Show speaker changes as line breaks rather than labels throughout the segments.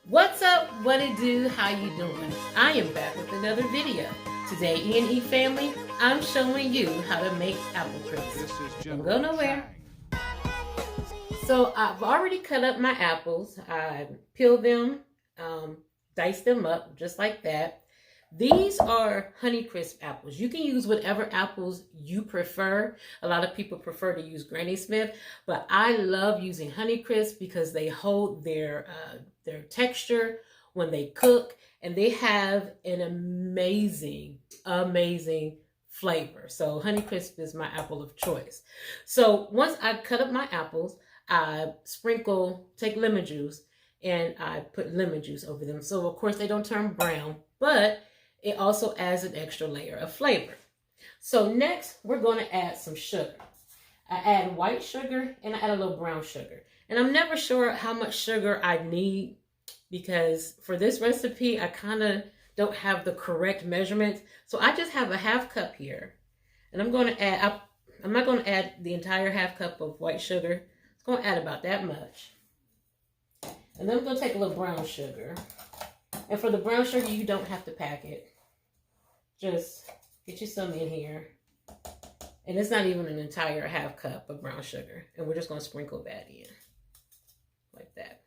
What's up? What it do? How you doing? I am back with another video. Today, EandE family, I'm showing you how to make apple crisp. Don't go nowhere. So I've already cut up my apples. I peeled them, diced them up just like that. These are Honeycrisp apples. You can use whatever apples you prefer. A lot of people prefer to use Granny Smith, but I love using Honeycrisp because they hold their texture when they cook, and they have an amazing flavor. So Honeycrisp is my apple of choice. So once I cut up my apples, I take lemon juice, and I put lemon juice over them. So of course they don't turn brown, but it also adds an extra layer of flavor. So next, we're going to add some sugar. I add white sugar and I add a little brown sugar. And I'm never sure how much sugar I need because for this recipe, I kind of don't have the correct measurements. So I just have a half cup here. And I'm going to add, I'm not going to add the entire half cup of white sugar. It's going to add about that much. And then I'm going to take a little brown sugar. And for the brown sugar, you don't have to pack it. Just get you some in here. And it's not even an entire half cup of brown sugar. And we're just going to sprinkle that in. Like that.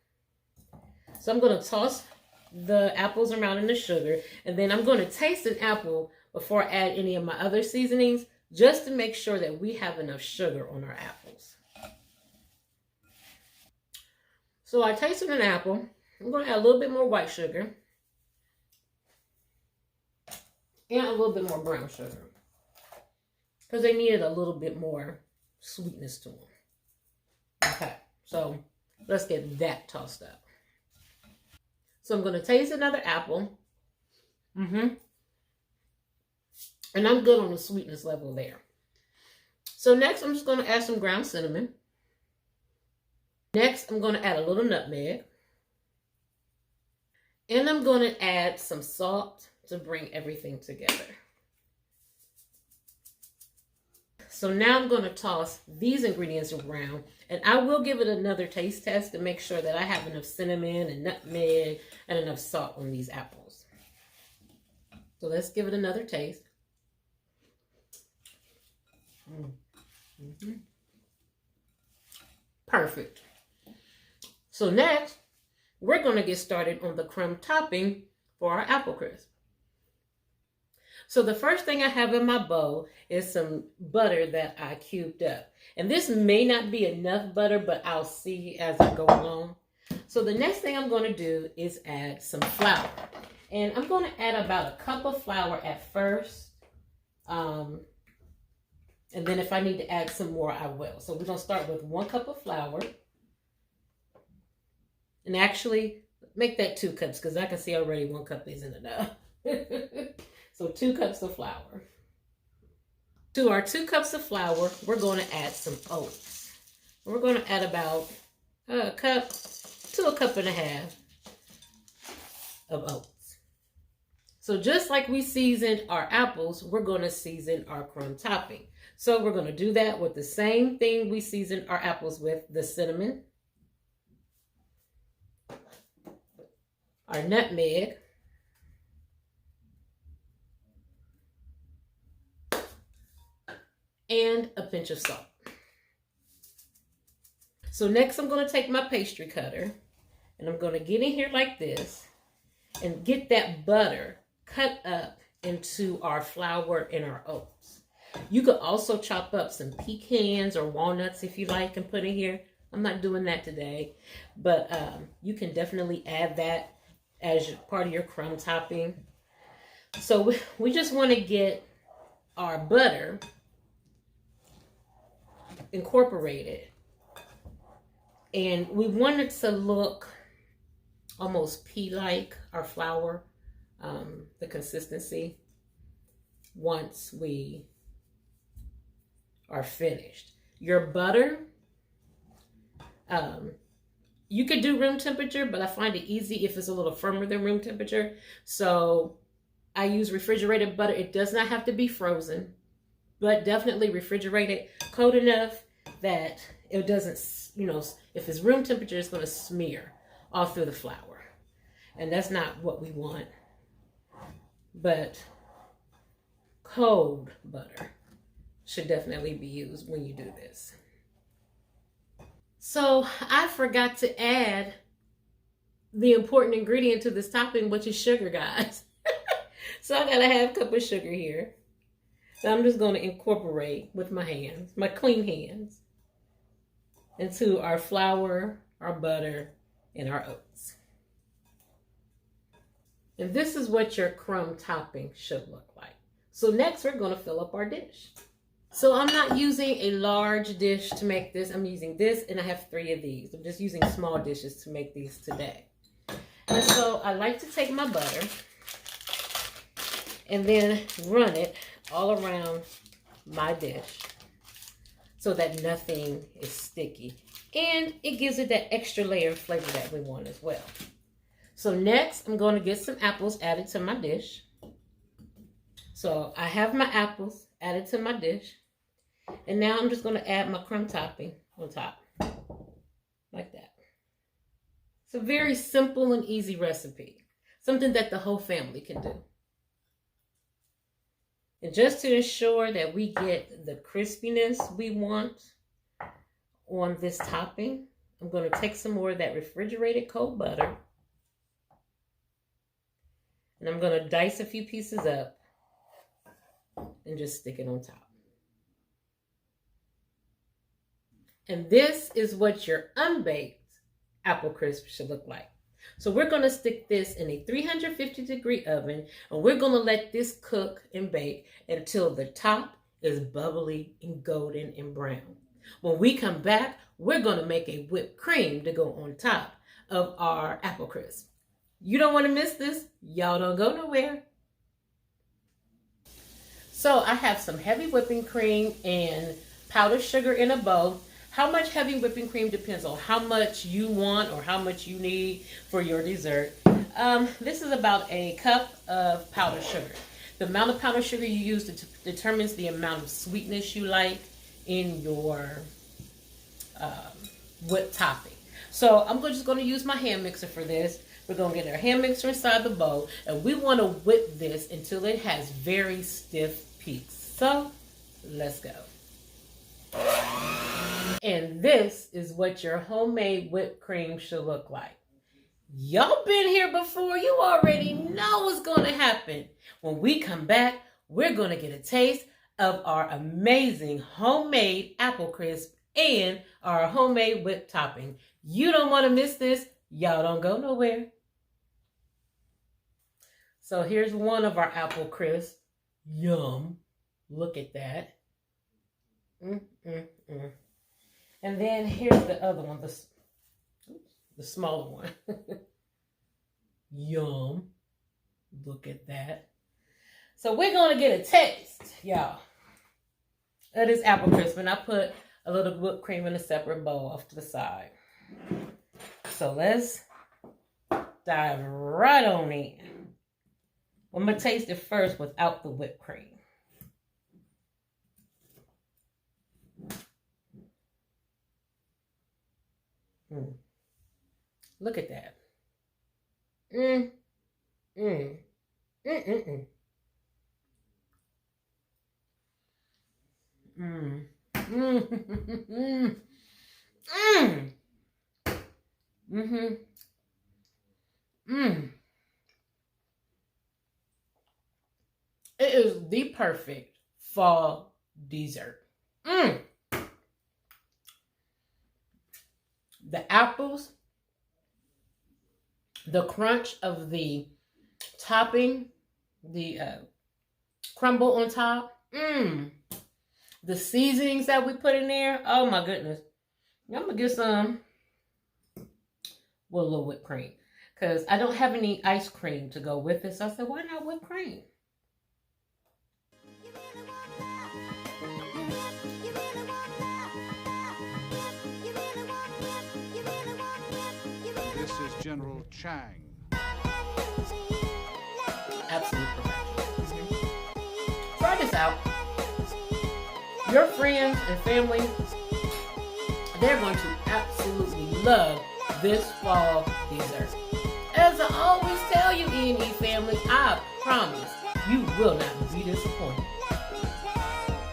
So I'm going to toss the apples around in the sugar. And then I'm going to taste an apple before I add any of my other seasonings, just to make sure that we have enough sugar on our apples. So I tasted an apple. I'm going to add a little bit more white sugar. And a little bit more brown sugar. Because they needed a little bit more sweetness to them. Okay, so let's get that tossed up. So I'm going to taste another apple. And I'm good on the sweetness level there. So next, I'm just going to add some ground cinnamon. Next, I'm going to add a little nutmeg. And I'm going to add some salt to bring everything together. So now I'm going to toss these ingredients around, and I will give it another taste test to make sure that I have enough cinnamon and nutmeg and enough salt on these apples. So let's give it another taste. Perfect. So next, we're going to get started on the crumb topping for our apple crisp. So the first thing I have in my bowl is some butter that I cubed up. And this may not be enough butter, but I'll see as I go along. So the next thing I'm going to do is add some flour. And I'm going to add about a cup of flour at first. And then if I need to add some more, I will. So we're going to start with 1 cup of flour. And actually, make that 2 cups because I can see already 1 cup isn't enough. So 2 cups of flour. To our 2 cups of flour, we're going to add some oats. We're going to add about a cup to a cup and a half of oats. So just like we seasoned our apples, we're going to season our crumb topping. So we're going to do that with the same thing we seasoned our apples with, the cinnamon, our nutmeg, and a pinch of salt. So next I'm going to take my pastry cutter and I'm going to get in here like this and get that butter cut up into our flour and our oats. You could also chop up some pecans or walnuts if you like and put in here. I'm not doing that today, but you can definitely add that as part of your crumb topping. So we just want to get our butter incorporated, and we want it to look almost pea-like, our flour, the consistency, once we are finished. Your butter, you could do room temperature, but I find it easy if it's a little firmer than room temperature. So I use refrigerated butter. It does not have to be frozen, but definitely refrigerated cold enough that it doesn't, if it's room temperature, it's going to smear all through the flour. And that's not what we want. But cold butter should definitely be used when you do this. So I forgot to add the important ingredient to this topping, which is sugar, guys. So I got a half cup of sugar here. So I'm just going to incorporate with my hands, my clean hands, into our flour, our butter, and our oats. And this is what your crumb topping should look like. So next we're going to fill up our dish. So I'm not using a large dish to make this. I'm using this, and I have 3 of these. I'm just using small dishes to make these today. And so I like to take my butter and then run it all around my dish so that nothing is sticky. And it gives it that extra layer of flavor that we want as well. So next, I'm going to get some apples added to my dish. So I have my apples added to my dish. And now I'm just going to add my crumb topping on top. Like that. It's a very simple and easy recipe. Something that the whole family can do. And just to ensure that we get the crispiness we want on this topping, I'm going to take some more of that refrigerated cold butter. And I'm going to dice a few pieces up and just stick it on top. And this is what your unbaked apple crisp should look like. So we're going to stick this in a 350-degree oven, and we're going to let this cook and bake until the top is bubbly and golden and brown. When we come back, we're going to make a whipped cream to go on top of our apple crisp. You don't want to miss this. Y'all don't go nowhere. So I have some heavy whipping cream and powdered sugar in a bowl. How much heavy whipping cream depends on how much you want or how much you need for your dessert. This is about a cup of powdered sugar. The amount of powdered sugar you use determines the amount of sweetness you like in your whipped topping. So I'm just going to use my hand mixer for this. We're going to get our hand mixer inside the bowl, and we want to whip this until it has very stiff peaks. So let's go. And this is what your homemade whipped cream should look like. Y'all been here before. You already know what's going to happen. When we come back, we're going to get a taste of our amazing homemade apple crisp and our homemade whipped topping. You don't want to miss this. Y'all don't go nowhere. So here's one of our apple crisp. Yum. Look at that. And then here's the other one, the smaller one. Yum. Look at that. So we're going to get a taste, y'all, of this apple crisp. And I put a little whipped cream in a separate bowl off to the side. So let's dive right on in. I'm going to taste it first without the whipped cream. Look at that. It is the perfect fall dessert. The apples, the crunch of the topping, the crumble on top, the seasonings that we put in there. Oh my goodness. I'm going to get some with a little whipped cream because I don't have any ice cream to go with it. So I said, why not whipped cream?
This is General Chang.
Absolute perfection. Try this out. Your friends and family, they're going to absolutely love this fall dessert. As I always EandE family, I promise you will not be disappointed.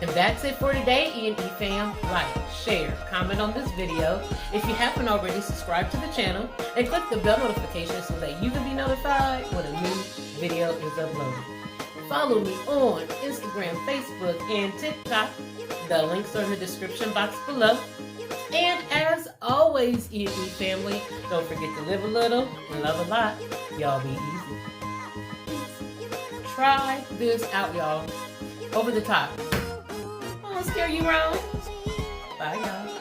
And that's it for today, EandE fam. Like, share, comment on this video. If you haven't already, subscribe to the channel and click the bell notification so that you can be notified when a new video is uploaded. Follow me on Instagram, Facebook, and TikTok. The links are in the description box below. And as always, EandE family, don't forget to live a little and love a lot. Y'all be easy. Try this out, y'all. Over the top. I won't scare you wrong. Bye, y'all.